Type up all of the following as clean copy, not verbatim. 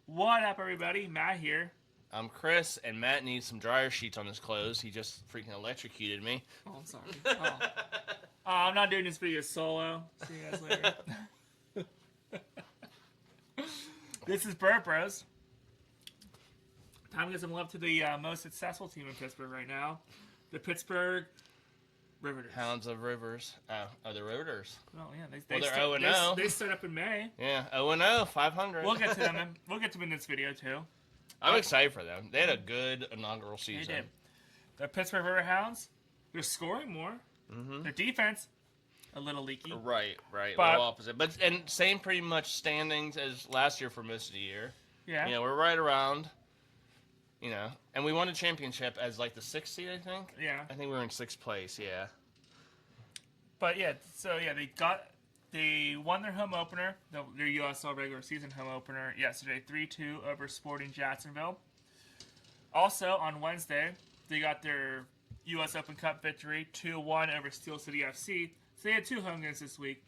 What up, everybody? Matt here. I'm Chris, and Matt needs some dryer sheets on his clothes. He just freaking electrocuted me. Oh, I'm sorry. I'm not doing this video solo. See you guys later. This is Burp Bros. Time to give some love to the most successful team in Pittsburgh right now, the Pittsburgh Riverhounds. Hounds of Rivers. Oh, the Rivers. Well, yeah, They're 0-0. They start up in May. Yeah, 0-0, 500. We'll get to them. We'll get to them in this video too. I'm excited for them. They had a good inaugural season. They did. The Pittsburgh Riverhounds, they're scoring more. Mm-hmm. Their defense, a little leaky. Right. But, a little opposite. And same pretty much standings as last year for most of the year. Yeah. We're right around, and we won a championship as like the 6th seed, I think. Yeah. I think we were in 6th place, yeah. But yeah, they won their home opener, their USL regular season home opener yesterday, 3-2 over Sporting Jacksonville. Also, on Wednesday, they got their U.S. Open Cup victory, 2-1 over Steel City FC. So they had 2 home games this week.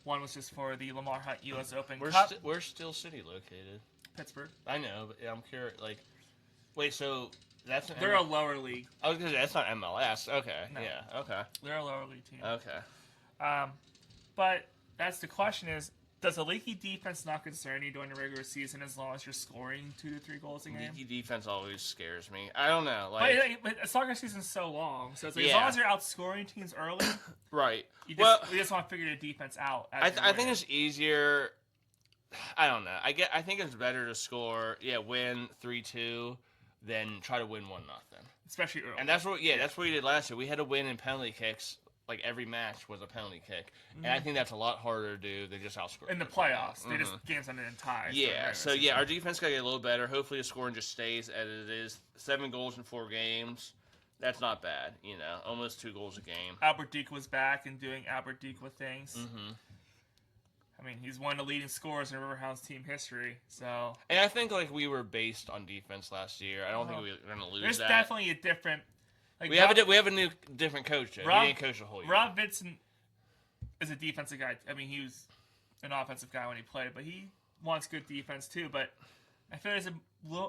One was just for the Lamar U.S. Open Cup. Where's Steel City located? Pittsburgh. I know, but I'm curious. Wait, so they're a lower league. I was gonna say that's not MLS. Okay, no. Yeah, okay. They're a lower league team. Okay. But that's the question: is does a leaky defense not concern you during the regular season as long as you're scoring 2 to 3 goals a game? Leaky defense always scares me. I don't know. But soccer season's so long, so it's as long as you're outscoring teams early, right? You just want to figure the defense out. I think it's easier. I don't know. I think it's better to score, win 3-2, than try to win 1-0. Especially early. And that's what we did last year. We had to win in penalty kicks. Like every match was a penalty kick, and I think that's a lot harder to do than just outscore. In the playoffs, they just games ended in ties. Yeah, our defense got to get a little better. Hopefully, the scoring just stays as it is. 7 goals in 4 games. That's not bad, almost 2 goals a game. Albert Deke was back and doing Albert Deke things. Mm-hmm. I mean, he's one of the leading scorers in Riverhounds team history. So, and I think we were based on defense last year. I don't think we were going to lose. There's that. definitely a different. We have a new different coach. He didn't coach the whole year. Rob Vincent is a defensive guy. I mean, he was an offensive guy when he played, but he wants good defense too. But I feel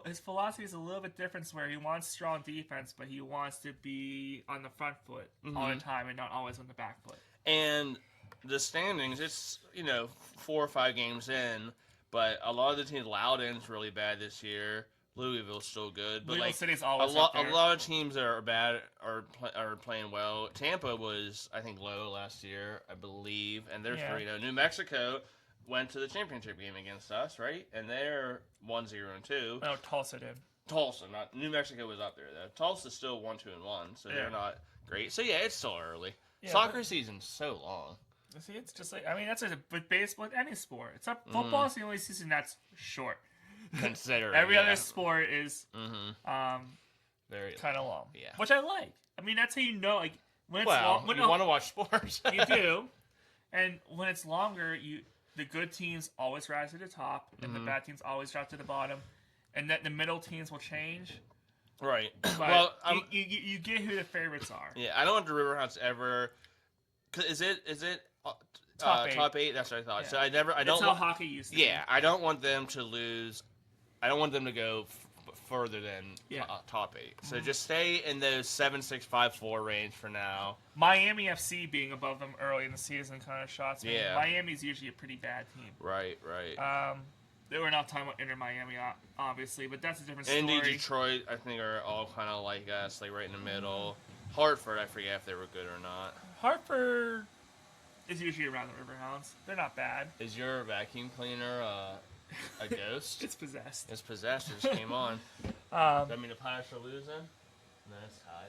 his philosophy is a little bit different, where he wants strong defense, but he wants to be on the front foot all the time and not always on the back foot. And the standings, it's 4 or 5 games in, but a lot of the teams, Loudoun's really bad this year. Louisville's still good, but Louisville City's always a lot of teams that are bad are playing well. Tampa was, I think, low last year, I believe, and they're 3-0. New Mexico went to the championship game against us, right? And they're 1-0-2. No, Tulsa did. Tulsa, not New Mexico was up there though. Tulsa's still 1-2-1, so they're not great. So it's still early. Yeah, Soccer season's so long. See, it's just that's with baseball, with any sport. Football is the only season that's short. Consider every other sport is very kind of long, yeah. Which I like. I mean, that's how you know, when it's long. You want to watch sports, you do, and when it's longer, the good teams always rise to the top, and the bad teams always drop to the bottom, and that the middle teams will change. Right. But you get who the favorites are. Yeah, I don't want the Riverhounds ever. Is it top 8? That's what I thought. Yeah. So I don't. That's how hockey used to be. Yeah, I don't want them to lose. I don't want them to go further than top 8. So just stay in those 7-6-5-4 range for now. Miami FC being above them early in the season kind of shots me. Yeah. Miami's usually a pretty bad team. Right. They were not talking about Inter Miami, obviously, but that's a different story. Indy, Detroit, I think, are all kind of like us, right in the middle. Hartford, I forget if they were good or not. Hartford is usually around the Riverhounds. They're not bad. Is your vacuum cleaner a ghost? It's possessed. It's possessed. It just came on. Does that mean the Pirates are losing? No, it's tied.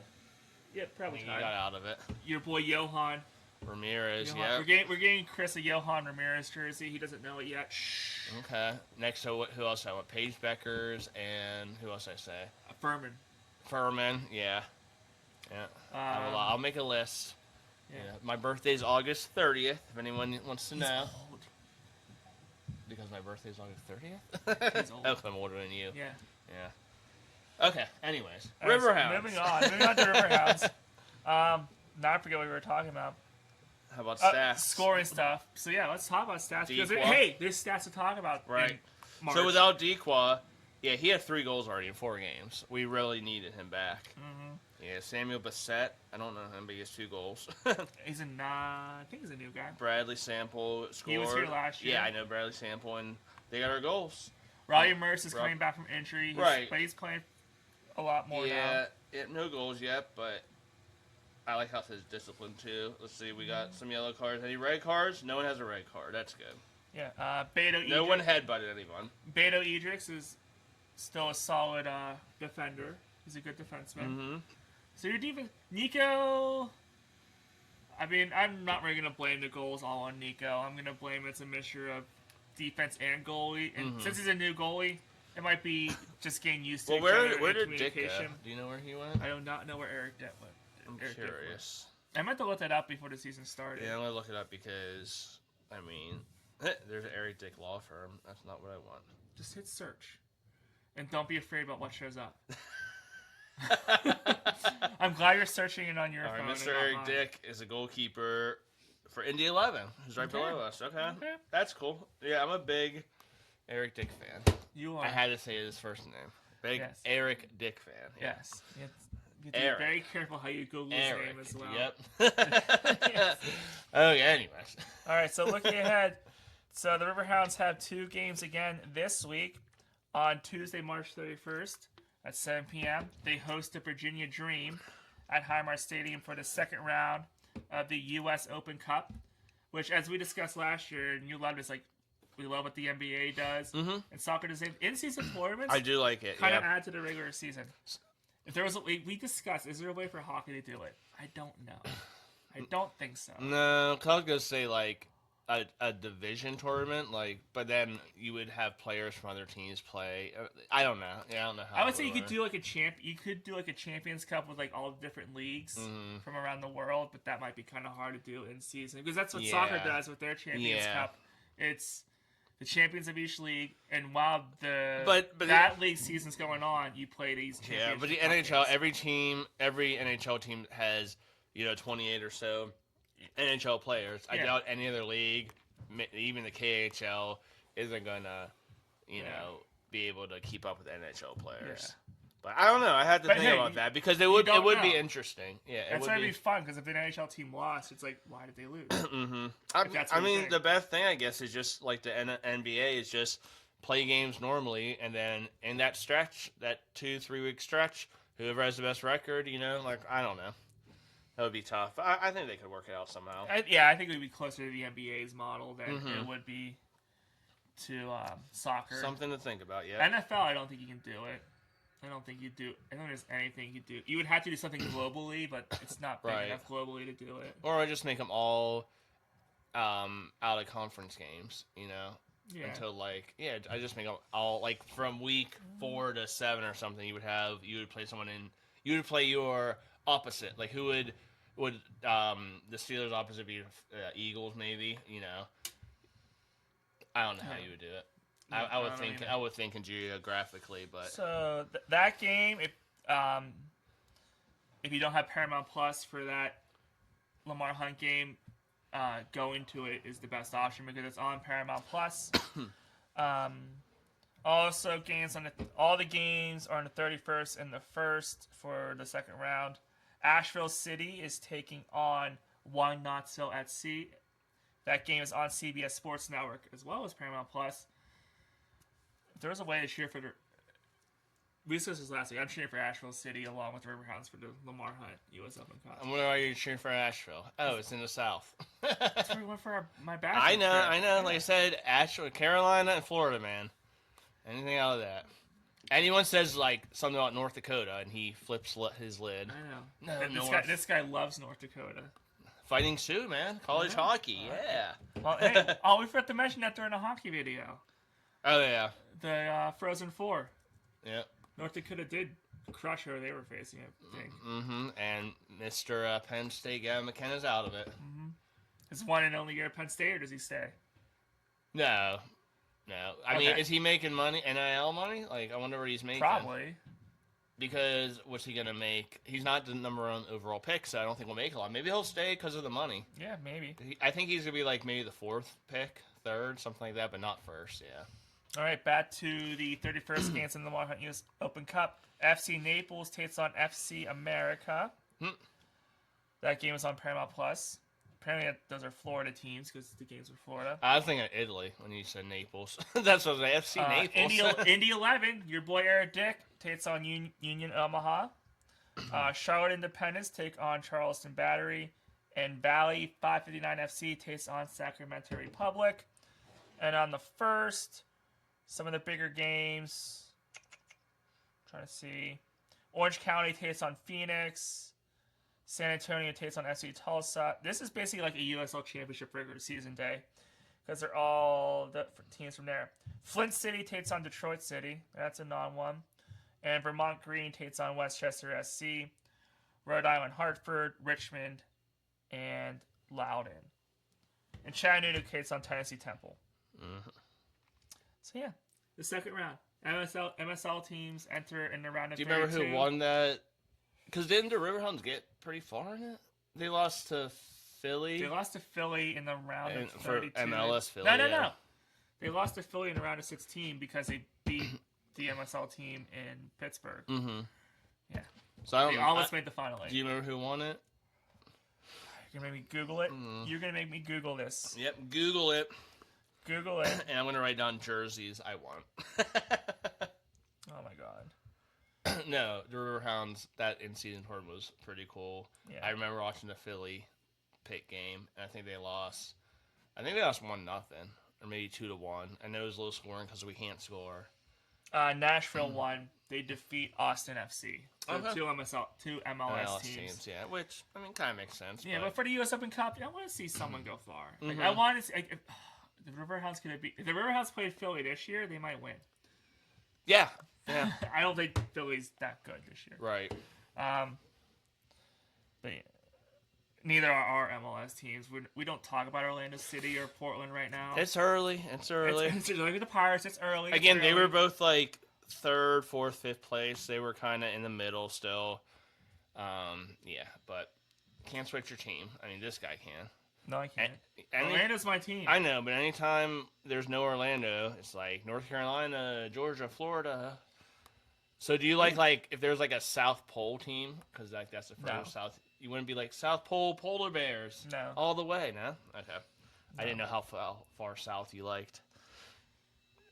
Yeah, probably tied. You got out of it. Your boy Johan Ramirez, yeah. We're getting Chris a Johan Ramirez jersey. He doesn't know it yet. Shh. Okay. Next, so who else I want? Paige Beckers and who else I say? Furman, yeah. I'll make a list. Yeah. My birthday's August 30th, if anyone wants to know. Old. Because my birthday's August 30th? He's old. Oh, I'm older than you. Yeah. Okay, anyways. Riverhounds. So moving on to Riverhounds. Now I forget what we were talking about. How about stats? Scoring stuff. So yeah, let's talk about stats. Because, there's stats to talk about. Right. March. So without Dequa, yeah, he had 3 goals already in 4 games. We really needed him back. Mm-hmm. Yeah, Samuel Bassett, I don't know him, but he has 2 goals. He's I think he's a new guy. Bradley Sample scored. He was here last year. Yeah, I know Bradley Sample, and they got our goals. Riley Merce is coming back from injury. But he's playing a lot more now. Yeah, no goals yet, but I like how his discipline, too. Let's see, we got some yellow cards. Any red cards? No one has a red card. That's good. Yeah, Beto No one headbutted anyone. Beto Edrix is still a solid defender. He's a good defenseman. Mm-hmm. So your defense, Nico. I mean, I'm not really gonna blame the goals all on Nico. I'm gonna blame it's a mixture of defense and goalie. And since he's a new goalie, it might be just getting used to. Well, where did Dick go? Do you know where he went? I do not know where Eric Dick went. I'm curious. I meant to look that up before the season started. Yeah, I'm gonna look it up because I mean, there's an Eric Dick law firm. That's not what I want. Just hit search, and don't be afraid about what shows up. I'm glad you're searching it on your phone. Mr. Eric Dick is a goalkeeper for Indy 11, who's right below us. Okay, that's cool. Yeah, I'm a big Eric Dick fan. You are. I had to say his first name. Big Eric Dick fan. Yeah. Yes. You have to be very careful how you Google his name as well. Yep. Yes. Okay, anyways. All right, so looking ahead. So the Riverhounds have 2 games again this week. On Tuesday, March 31st at 7 p.m., they host the Virginia Dream at Highmark Stadium for the second round of the U.S. Open Cup, which, as we discussed last year, and you loved it, like, we love what the NBA does, and soccer does. In-season tournaments, I do like it. Kind of add to the regular season. If there was, we discussed, is there a way for hockey to do it? I don't know. I don't think so. No, I was gonna say like a division tournament, like, but then you would have players from other teams play. I don't know. Yeah, I don't know how. I would say you could do like You could do like a Champions Cup with like all the different leagues from around the world, but that might be kind of hard to do in season because that's what soccer does with their Champions Cup. It's the champions of each league, and while that league season's going on, you play these champions. Yeah, but the NHL, every NHL team has 28 or so NHL players. I doubt any other league, even the KHL, isn't gonna be able to keep up with NHL players. Yeah. But I don't know. I had to think about that because it would be interesting. Yeah, it's gonna be fun because if the NHL team lost, it's like, why did they lose? I mean, the best thing I guess is just like the NBA is just play games normally, and then in that stretch, that 2-3 week stretch, whoever has the best record, like I don't know. That would be tough. I think they could work it out somehow. I think it would be closer to the NBA's model than it would be to soccer. Something to think about, yeah. NFL, I don't think you can do it. I don't think there's anything you could do. You would have to do something globally, but it's not big enough globally to do it. Or I just make them all out of conference games, Yeah. Until I just make them all from week 4 to 7 or something. You would play someone in. You would play your opposite. Like who would the Steelers' opposite be? Eagles, maybe. I don't know how you would do it. I would think geographically, but so that game, if you don't have Paramount Plus for that Lamar Hunt game, going to it is the best option because it's on Paramount Plus. Also, all the games are on the 31st and the 1st for the second round. Asheville City is taking on One Not So at Sea. That game is on CBS Sports Network as well as Paramount Plus. If there's a way to cheer for we discussed this last week. I'm cheering for Asheville City along with Riverhounds for the Lamar Hunt U.S. Open Cup. And what are you cheering for Asheville? Oh, it's in the South. That's where we went for my bachelor. I know. Yeah. Like I said, Asheville, Carolina, and Florida, man. Anything out of that. Anyone says something about North Dakota, and he flips his lid. I know. This guy loves North Dakota. Fighting Sioux, man. College hockey, yeah. Well, hey, we forgot to mention that during a hockey video. Oh, yeah. The Frozen Four. Yeah. North Dakota did crush who they were facing, I think. Mm-hmm. And Mr. Penn State Gavin McKenna's out of it. Mm-hmm. His one and only year at Penn State, or does he stay? No. I mean, is he making money, NIL money? I wonder what he's making. Probably. Because what's he going to make? He's not the number 1 overall pick, so I don't think he'll make a lot. Maybe he'll stay because of the money. Yeah, maybe. I think he's going to be maybe the 4th pick, 3rd, something like that, but not 1st, yeah. All right, back to the 31st games in the Lamar U.S. Open Cup. FC Naples takes on FC America. That game is on Paramount Plus. Apparently, those are Florida teams because the games are Florida. I was thinking Italy when you said Naples. That's what I was FC Naples. Indy 11, your boy Eric Dick takes on Union Omaha. Charlotte Independence take on Charleston Battery. And Valley 559 FC takes on Sacramento Republic. And on the first, some of the bigger games. Trying to see. Orange County takes on Phoenix. San Antonio takes on FC Tulsa. This is basically like a USL Championship regular season day because they're all the teams from there. Flint City takes on Detroit City. That's a non-one. And Vermont Green takes on Westchester SC. Rhode Island Hartford, Richmond, and Loudoun. And Chattanooga takes on Tennessee Temple. Mm-hmm. So yeah, the second round. MSL teams enter in the round of 32. Do you remember who won that? Because didn't the Riverhounds get pretty far in it? They lost to Philly. They lost to Philly in the round of 32. For MLS Philly. No. They lost to Philly in the round of 16 because they beat the MSL team in Pittsburgh. Mm-hmm. Yeah. So they almost made the final eight. Do you remember who won it? You're going to make me Google it? You're going to make me Google this. Yep, Google it. Google it. And I'm going to write down jerseys I want. Oh, my God. No, the Riverhounds, that in-season tournament was pretty cool. Yeah. I remember watching the Philly Pitt game, and I think they lost. I think they lost 1-0, or maybe 2-1. I know it was low scoring because we can't score. Nashville won. They defeat Austin FC. So two MLS teams. Yeah, which, I mean, kind of makes sense. Yeah, but for the U.S. Open Cup, I want to see someone go far. Like, I want to see... the Riverhounds could be... If the Riverhounds played Philly this year, they might win. Yeah. I don't think Philly's that good this year. Right. But yeah, neither are our MLS teams. We don't talk about Orlando City or Portland right now. It's early. It's like the Pirates. It's early. Again, they were both like 3rd, 4th, 5th place. They were kind of in the middle still. Yeah, but can't switch your team. I mean, this guy can. No, I can't. Orlando's my team. I know, but anytime there's no Orlando, it's like North Carolina, Georgia, Florida. So do you like if there's like a South Pole team? Because that's the further south. You wouldn't be like South Pole Polar Bears. No. All the way, no? Okay. No. I didn't know how far south you liked.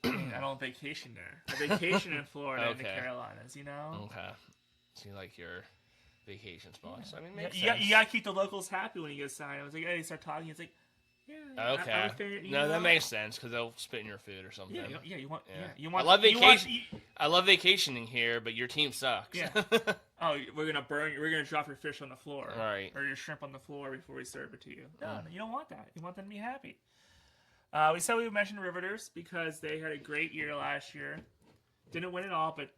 I don't vacation there. I vacation in Florida and the Carolinas, you know? Okay. So you like your vacation spots. I mean, makes sense. You gotta keep the locals happy when you get signed. I was like, hey, start talking. It's like, yeah. Okay. That makes sense because they'll spit in your food or something. You want. I love vacationing here, but your team sucks. Yeah. Oh, we're gonna drop your fish on the floor, right? Or your shrimp on the floor before we serve it to you. No, you don't want that. You want them to be happy. We said we would mention Riveters because they had a great year last year. Didn't win it all, but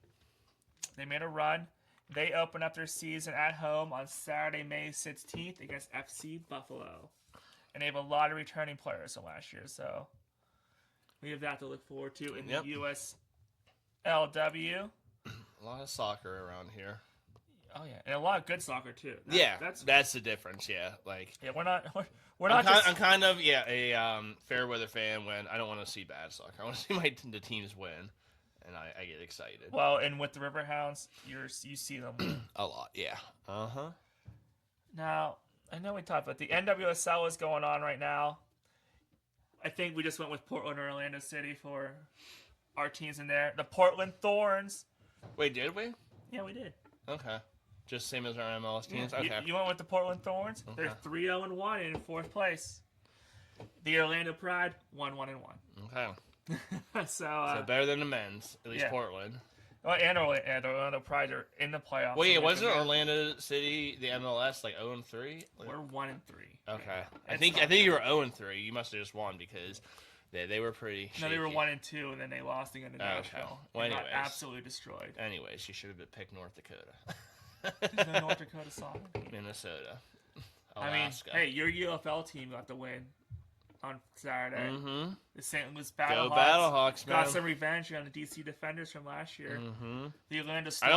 they made a run. They open up their season at home on Saturday, May 16th against FC Buffalo. And they have a lot of returning players from last year, so we have that to look forward to in the USLW. A lot of soccer around here. Oh yeah, and a lot of good soccer too. That's the difference. Yeah, we're not. I'm kind of a fair weather fan when I don't want to see bad soccer. I want to see the teams win, and I get excited. Well, and with the Riverhounds, you see them win. A lot. Yeah. Now, I know we talked about the NWSL is going on right now. I think we just went with Portland or Orlando City for our teams in there. The Portland Thorns. Wait, did we? Yeah, we did. Okay. Just same as our MLS teams? Yeah. Okay. You went with the Portland Thorns? Okay. They're 3-0-1 in 4th place. The Orlando Pride, 1-1-1. Okay. So better than the men's, at least Portland. Well, and Orlando Pride are in the playoffs. Wait, wasn't Orlando City the MLS like 0-3? We're 1-3. Okay. I think you were 0-3. You must have just won because they were pretty shaky. No, they were 1-2, and then they lost again to Nashville. Well, anyways, got absolutely destroyed. Anyways, you should have picked North Dakota. There's no North Dakota soccer team. Minnesota. Alaska. I mean, hey, your UFL team got the win. on Saturday. Mm-hmm. The St. Louis Go Battlehawks Battlehawks, man. got some revenge on the DC Defenders from last year. Mm-hmm. The Atlanta Storm. I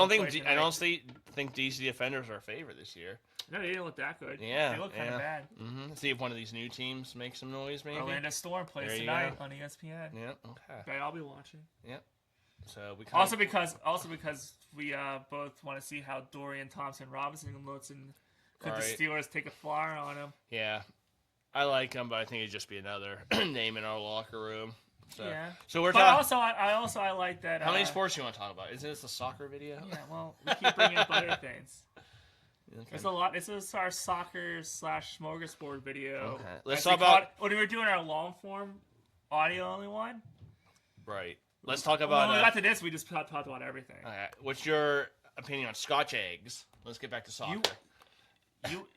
don't think DC Defenders are a favorite this year. No, they didn't look that good. Yeah, they look kind of bad. Mm-hmm. See if one of these new teams makes some noise, maybe. Atlanta Storm plays tonight on ESPN. Yeah, okay. Okay, I'll be watching. Yep. So we also because we both want to see how Dorian Thompson-Robinson looks, and could the Steelers take a flyer on him? Yeah, I like him, but I think it'd just be another name in our locker room. So, yeah. So we're talking. I like that. How many sports do you want to talk about? Isn't this a soccer video? Yeah. Well, we keep bringing up other things. Okay. There's a lot. This is our soccer / smorgasbord video. Okay. Let's talk about when we were doing our long form audio only one. Right. Let's talk about. When we got to this, we just talked about everything. Okay. What's your opinion on Scotch eggs? Let's get back to soccer.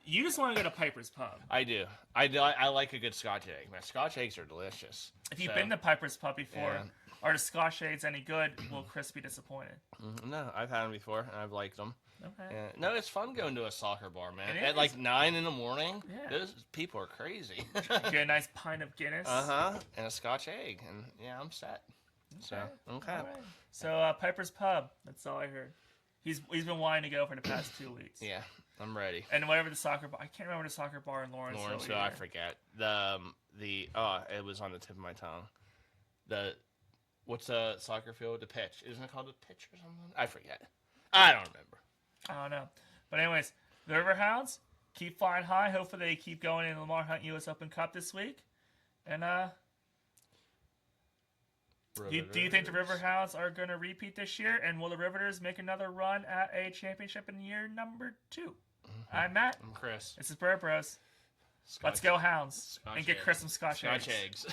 You just want to go to Piper's Pub. I do. I like a good Scotch egg. Man, Scotch eggs are delicious. If you've been to Piper's Pub before, are the Scotch eggs any good? Will Chris be disappointed? No, I've had them before, and I've liked them. Okay. No, it's fun going to a soccer bar, man. At like 9 in the morning, those people are crazy. Get a nice pint of Guinness. And a Scotch egg, and I'm set. So okay. Right. So Piper's Pub. That's all I heard. He's been wanting to go for the past 2 weeks. Yeah, I'm ready. And whatever the soccer bar, I can't remember the soccer bar in Lawrenceville. I forget it was on the tip of my tongue. What's a soccer field? The pitch, isn't it called a pitch or something? I forget. I don't remember. I don't know. But anyways, the Riverhounds keep flying high. Hopefully they keep going in the Lamar Hunt U.S. Open Cup this week. And do you think the Riverhounds are going to repeat this year? And will the Riveters make another run at a championship in year number 2? Mm-hmm. I'm Matt. I'm Chris. This is Bird Bros. Let's go Hounds. And get Chris some Scotch eggs. Scotch eggs.